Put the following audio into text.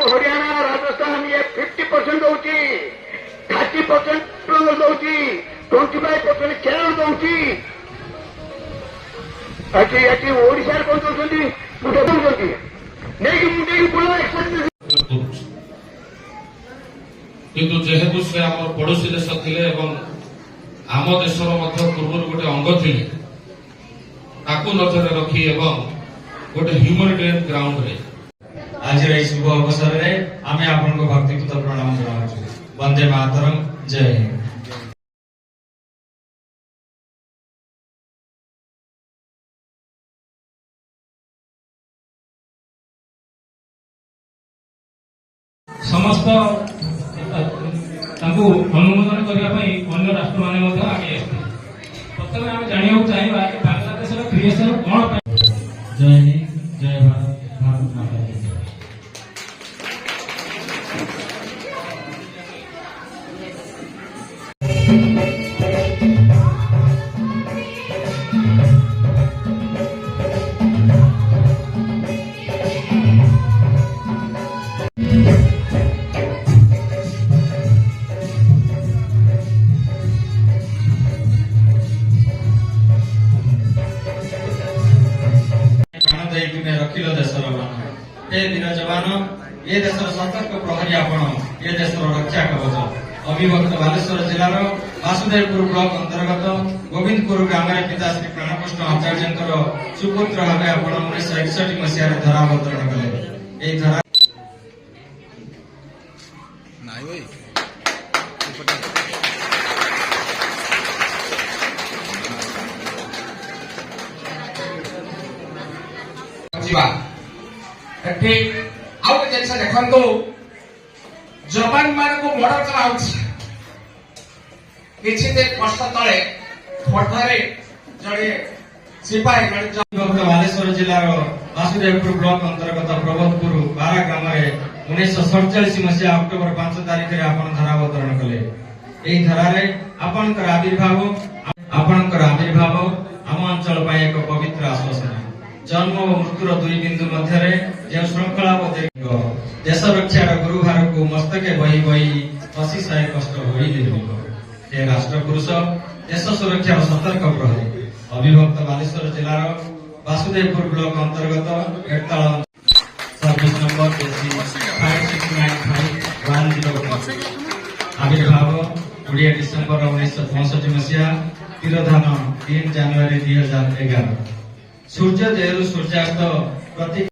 हरियाणा राजस्थान ये 50% दौची 30% दौची 25% केरल दौची अच्छी ओडिशा कौन दौरान मुझे दौरान नहीं मुझे पूरा एक्सेप्ट किंतु जेहेतु से आम पड़ोशी देश थिले एवं आम देशर पूर्व गोटे अंग थिले ताकू नजर रखी एवं गोटे ह्यूमैनिटेरियन ग्राउंड रे आज शुभ अवसर में आम आपण को भक्तिपूत प्रणाम जनावु। वंदे मातरम। जय हिंद। समस्त अनुमोदन करने अन्य राष्ट्र माने आगे प्रथम आम जाना चाहिए बांग्लादेश क्रिएशन कौन। जय हिंद जय भारत भारत माता की जय। रखिल देशर हे वीर जवान ये देशर सतर्क प्रहरी आपण ये देशर रक्षा कवच। अविभक्त बालेश्वर जिलार वासुदेवपुर ब्लॉक अंतर्गत गोविंदपुर ग्राम पिता श्री प्राणकृष्ण आचार्य सुपुत्र भाव आप 1961 मसीह धरावतरण कले। देखो जवान मान को मर्डर करा किसी कष्ट तले फटारे जड़े सिपाही बालेश्वर जिलार वासुदेवपुर ब्लॉक अंतर्गत प्रबोधपुर बारा ग्राम 1947 मसीहा अक्टोबर 5 तारिख में आप धरावतरण कले। यही धारे आपणकर आविर्भाव आम अंचल एक पवित्र आश्वासन। जन्म और मृत्युर दुई बिंदु मध्य जो श्रृंखला देश रक्षार गुरुभार को मस्तके बही बही अशिशाय कष्ट हो हे राष्ट्र पुरुष देश सुरक्षार सतर्क प्रहरी अविभक्त बालेश्वर जिलार वासुदेवपुर ब्लॉक अंतर्गत एकताल सर्विस नंबर 569510 आविर्भाव 20 डिसेम्बर 1965 मसीहा तिरोधान 3 जनवरी 2011। सूर्योदय सूर्यास्त प्रति